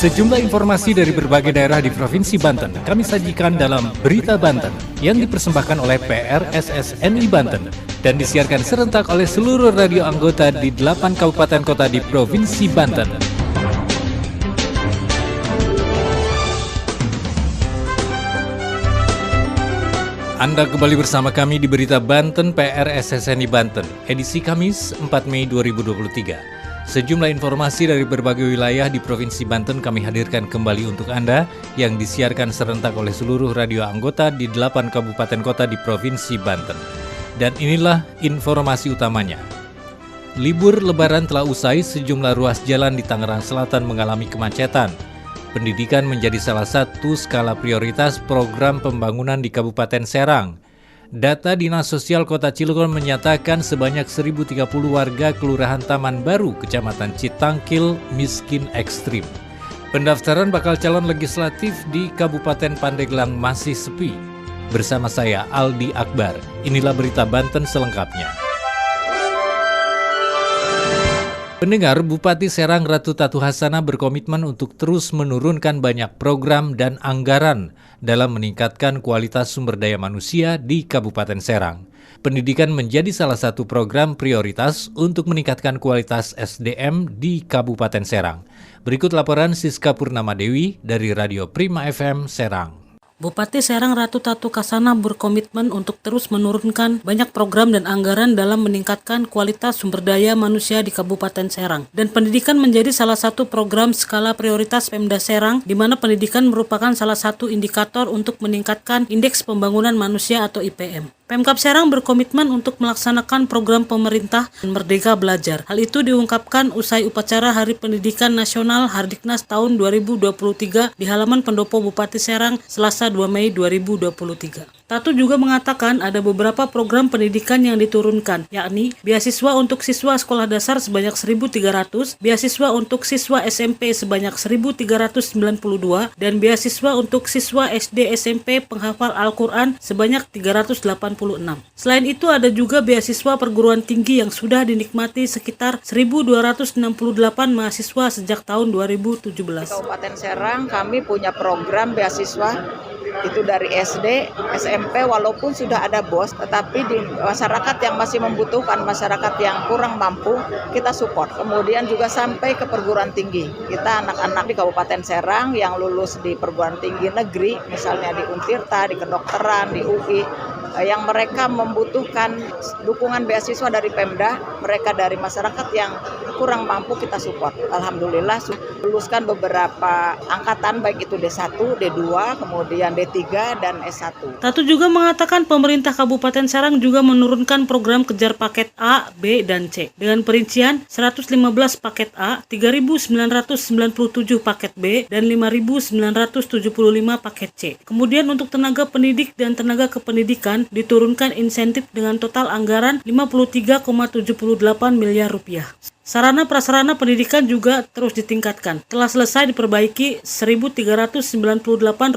Sejumlah informasi dari berbagai daerah di Provinsi Banten kami sajikan dalam Berita Banten yang dipersembahkan oleh PRSSNI Banten dan disiarkan serentak oleh seluruh radio anggota di 8 kabupaten kota di Provinsi Banten. Anda kembali bersama kami di Berita Banten PRSSNI Banten, edisi Kamis 4 Mei 2023. Sejumlah informasi dari berbagai wilayah di Provinsi Banten kami hadirkan kembali untuk Anda yang disiarkan serentak oleh seluruh radio anggota di 8 kabupaten kota di Provinsi Banten. Dan inilah informasi utamanya. Libur Lebaran telah usai, sejumlah ruas jalan di Tangerang Selatan mengalami kemacetan. Pendidikan menjadi salah satu skala prioritas program pembangunan di Kabupaten Serang. Data Dinas Sosial Kota Cilegon menyatakan sebanyak 1.030 warga Kelurahan Taman Baru, Kecamatan Citangkil, miskin ekstrim. Pendaftaran bakal calon legislatif di Kabupaten Pandeglang masih sepi. Bersama saya, Aldi Akbar. Inilah Berita Banten selengkapnya. Pendengar, Bupati Serang Ratu Tatu Hasana berkomitmen untuk terus menurunkan banyak program dan anggaran dalam meningkatkan kualitas sumber daya manusia di Kabupaten Serang. Pendidikan menjadi salah satu program prioritas untuk meningkatkan kualitas SDM di Kabupaten Serang. Berikut laporan Siska Purnama Dewi dari Radio Prima FM Serang. Bupati Serang Ratu Tatu Hasana berkomitmen untuk terus menurunkan banyak program dan anggaran dalam meningkatkan kualitas sumber daya manusia di Kabupaten Serang. Dan pendidikan menjadi salah satu program skala prioritas Pemda Serang, di mana pendidikan merupakan salah satu indikator untuk meningkatkan indeks pembangunan manusia atau IPM. Pemkab Serang berkomitmen untuk melaksanakan program pemerintah Merdeka Belajar. Hal itu diungkapkan usai upacara Hari Pendidikan Nasional Hardiknas tahun 2023 di halaman pendopo Bupati Serang Selasa 2 Mei 2023. Tatu juga mengatakan ada beberapa program pendidikan yang diturunkan, yakni beasiswa untuk siswa sekolah dasar sebanyak 1.300, beasiswa untuk siswa SMP sebanyak 1.392, dan beasiswa untuk siswa SD SMP penghafal Al-Quran sebanyak 386. Selain itu ada juga beasiswa perguruan tinggi yang sudah dinikmati sekitar 1.268 mahasiswa sejak tahun 2017. Di Kabupaten Serang kami punya program beasiswa itu dari SD, SMP, walaupun sudah ada BOS, tetapi di masyarakat yang masih membutuhkan, masyarakat yang kurang mampu, kita support. Kemudian juga sampai ke perguruan tinggi. Kita anak-anak di Kabupaten Serang yang lulus di perguruan tinggi negeri, misalnya di Untirta, di kedokteran, di UI, yang mereka membutuhkan dukungan beasiswa dari Pemda, mereka dari masyarakat yang kurang mampu kita support. Alhamdulillah luluskan beberapa angkatan, baik itu D1, D2, kemudian D3 dan S1. Tatu juga mengatakan pemerintah Kabupaten Serang juga menurunkan program kejar paket A, B, dan C dengan perincian 115 paket A, 3.997 paket B, dan 5.975 paket C. Kemudian untuk tenaga pendidik dan tenaga kependidikan diturunkan insentif dengan total anggaran 53,78 miliar rupiah. Sarana prasarana pendidikan juga terus ditingkatkan. Telah selesai diperbaiki 1.398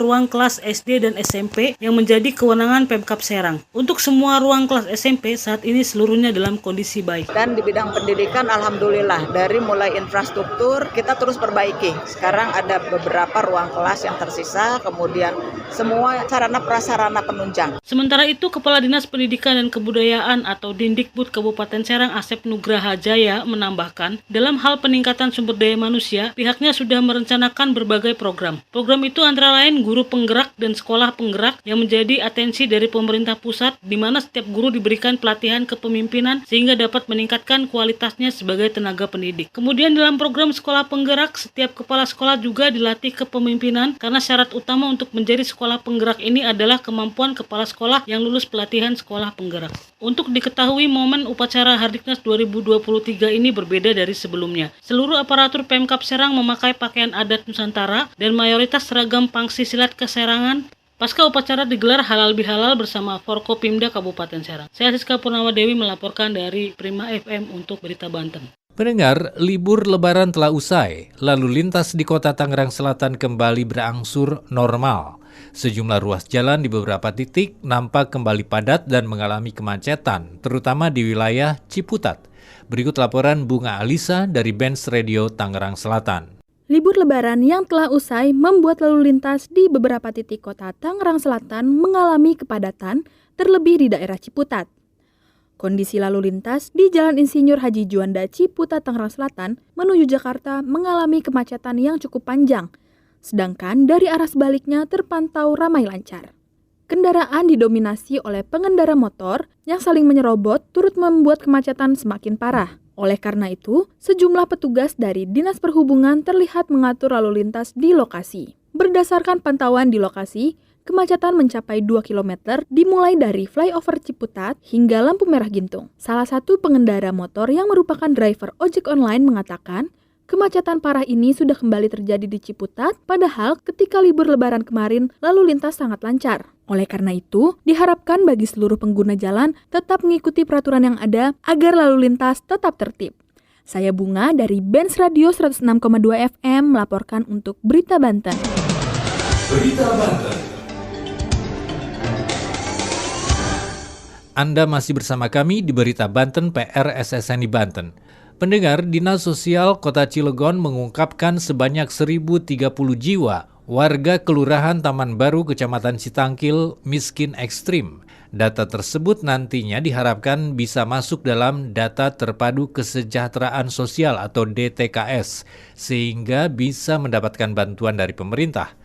ruang kelas SD dan SMP yang menjadi kewenangan Pemkab Serang. Untuk semua ruang kelas SMP saat ini seluruhnya dalam kondisi baik. Dan di bidang pendidikan alhamdulillah dari mulai infrastruktur kita terus perbaiki. Sekarang ada beberapa ruang kelas yang tersisa, kemudian semua sarana prasarana penunjang. Sementara itu Kepala Dinas Pendidikan dan Kebudayaan atau Dindikbud Kabupaten Serang Asep Nugraha Jaya menambahkan, dalam hal peningkatan sumber daya manusia, pihaknya sudah merencanakan berbagai program. Program itu antara lain guru penggerak dan sekolah penggerak yang menjadi atensi dari pemerintah pusat, di mana setiap guru diberikan pelatihan kepemimpinan sehingga dapat meningkatkan kualitasnya sebagai tenaga pendidik. Kemudian dalam program sekolah penggerak, setiap kepala sekolah juga dilatih kepemimpinan karena syarat utama untuk menjadi sekolah penggerak ini adalah kemampuan kepala sekolah yang lulus pelatihan sekolah penggerak. Untuk diketahui, momen upacara Hardiknas 2023 ini berbeda dari sebelumnya. Seluruh aparatur Pemkab Serang memakai pakaian adat Nusantara dan mayoritas seragam pangsi silat keserangan. Pasca upacara digelar halal bihalal bersama Forkopimda Kabupaten Serang. Saya Siska Purnama Dewi melaporkan dari Prima FM untuk Berita Banten. Pendengar, libur Lebaran telah usai, lalu lintas di kota Tangerang Selatan kembali berangsur normal. Sejumlah ruas jalan di beberapa titik nampak kembali padat dan mengalami kemacetan, terutama di wilayah Ciputat. Berikut laporan Bunga Alisa dari Benz Radio Tangerang Selatan. Libur Lebaran yang telah usai membuat lalu lintas di beberapa titik kota Tangerang Selatan mengalami kepadatan, terlebih di daerah Ciputat. Kondisi lalu lintas di Jalan Insinyur Haji Juanda Ciputat Tangerang Selatan menuju Jakarta mengalami kemacetan yang cukup panjang, sedangkan dari arah sebaliknya terpantau ramai lancar. Kendaraan didominasi oleh pengendara motor yang saling menyerobot turut membuat kemacetan semakin parah. Oleh karena itu, sejumlah petugas dari Dinas Perhubungan terlihat mengatur lalu lintas di lokasi. Berdasarkan pantauan di lokasi, kemacetan mencapai 2 km dimulai dari flyover Ciputat hingga lampu merah Gintung. Salah satu pengendara motor yang merupakan driver ojek online mengatakan, kemacetan parah ini sudah kembali terjadi di Ciputat, padahal ketika libur Lebaran kemarin lalu lintas sangat lancar. Oleh karena itu, diharapkan bagi seluruh pengguna jalan tetap mengikuti peraturan yang ada agar lalu lintas tetap tertib. Saya Bunga dari Benz Radio 106,2 FM melaporkan untuk Berita Banten. Berita Banten. Anda masih bersama kami di Berita Banten PR SSNI Banten. Pendengar, Dinas Sosial Kota Cilegon mengungkapkan sebanyak 1.030 jiwa warga Kelurahan Taman Baru, Kecamatan Citangkil, miskin ekstrim. Data tersebut nantinya diharapkan bisa masuk dalam Data Terpadu Kesejahteraan Sosial atau DTKS, sehingga bisa mendapatkan bantuan dari pemerintah.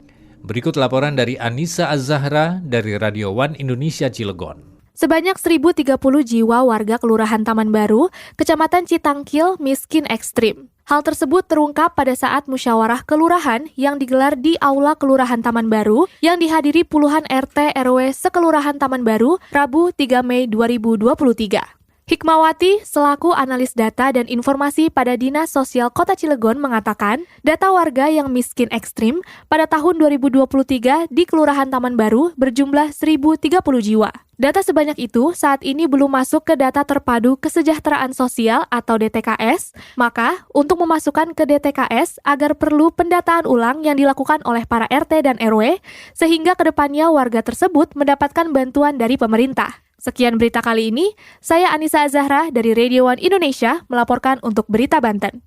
Berikut laporan dari Anissa Az-Zahra dari Radio One Indonesia Cilegon. Sebanyak 1.030 jiwa warga Kelurahan Taman Baru, Kecamatan Citangkil, miskin ekstrim. Hal tersebut terungkap pada saat musyawarah kelurahan yang digelar di Aula Kelurahan Taman Baru yang dihadiri puluhan RT RW sekelurahan Taman Baru, Rabu 3 Mei 2023. Hikmawati, selaku analis data dan informasi pada Dinas Sosial Kota Cilegon mengatakan, data warga yang miskin ekstrim pada tahun 2023 di Kelurahan Taman Baru berjumlah 1.030 jiwa. Data sebanyak itu saat ini belum masuk ke Data Terpadu Kesejahteraan Sosial atau DTKS, maka untuk memasukkan ke DTKS agar perlu pendataan ulang yang dilakukan oleh para RT dan RW, sehingga kedepannya warga tersebut mendapatkan bantuan dari pemerintah. Sekian berita kali ini, saya Anissa Az-Zahra dari Radio One Indonesia melaporkan untuk Berita Banten.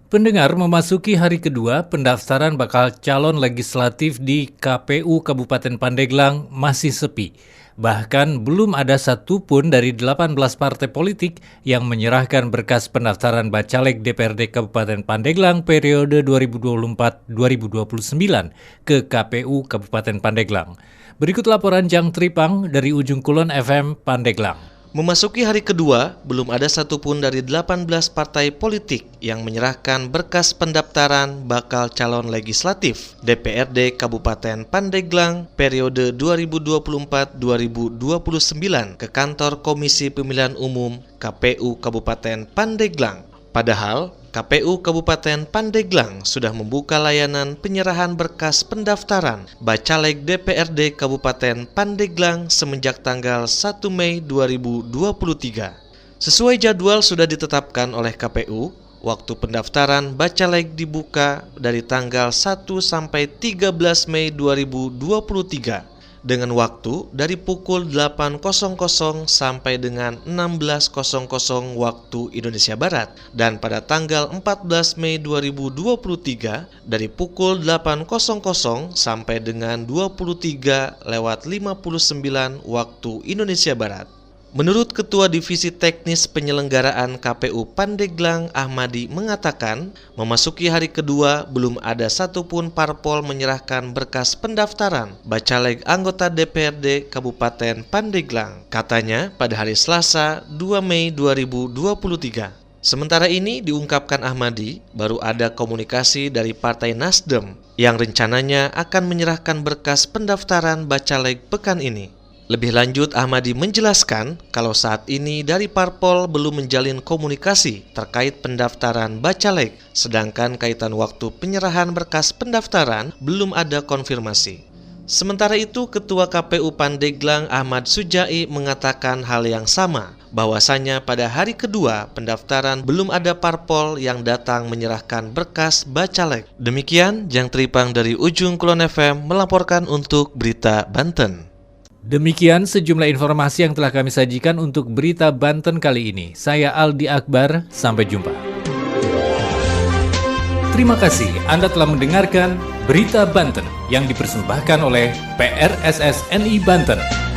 Pendengar, memasuki hari kedua, pendaftaran bakal calon legislatif di KPU Kabupaten Pandeglang masih sepi. Bahkan belum ada satupun dari 18 partai politik yang menyerahkan berkas pendaftaran Bacaleg DPRD Kabupaten Pandeglang periode 2024-2029 ke KPU Kabupaten Pandeglang. Berikut laporan Jang Tripang dari Ujung Kulon FM Pandeglang. Memasuki hari kedua, belum ada satupun dari 18 partai politik yang menyerahkan berkas pendaftaran bakal calon legislatif DPRD Kabupaten Pandeglang periode 2024-2029 ke kantor Komisi Pemilihan Umum KPU Kabupaten Pandeglang. Padahal, KPU Kabupaten Pandeglang sudah membuka layanan penyerahan berkas pendaftaran Bacaleg DPRD Kabupaten Pandeglang semenjak tanggal 1 Mei 2023. Sesuai jadwal sudah ditetapkan oleh KPU, waktu pendaftaran Bacaleg dibuka dari tanggal 1 sampai 13 Mei 2023. Dengan waktu dari pukul 8.00 sampai dengan 16.00 waktu Indonesia Barat, dan pada tanggal 14 Mei 2023 dari pukul 8.00 sampai dengan 23:59 waktu Indonesia Barat. Menurut Ketua Divisi Teknis Penyelenggaraan KPU Pandeglang Ahmadi mengatakan, memasuki hari kedua belum ada satupun parpol menyerahkan berkas pendaftaran Bacaleg anggota DPRD Kabupaten Pandeglang. Katanya pada hari Selasa 2 Mei 2023. Sementara ini diungkapkan Ahmadi, baru ada komunikasi dari Partai Nasdem yang rencananya akan menyerahkan berkas pendaftaran Bacaleg pekan ini. Lebih lanjut, Ahmadi menjelaskan kalau saat ini dari parpol belum menjalin komunikasi terkait pendaftaran Bacaleg, sedangkan kaitan waktu penyerahan berkas pendaftaran belum ada konfirmasi. Sementara itu, Ketua KPU Pandeglang Ahmad Sujai mengatakan hal yang sama, bahwasanya pada hari kedua pendaftaran belum ada parpol yang datang menyerahkan berkas Bacaleg. Demikian, Jang Tripang dari Ujung Kulon FM melaporkan untuk Berita Banten. Demikian sejumlah informasi yang telah kami sajikan untuk Berita Banten kali ini. Saya Aldi Akbar, sampai jumpa. Terima kasih Anda telah mendengarkan Berita Banten yang dipersembahkan oleh PRSSNI Banten.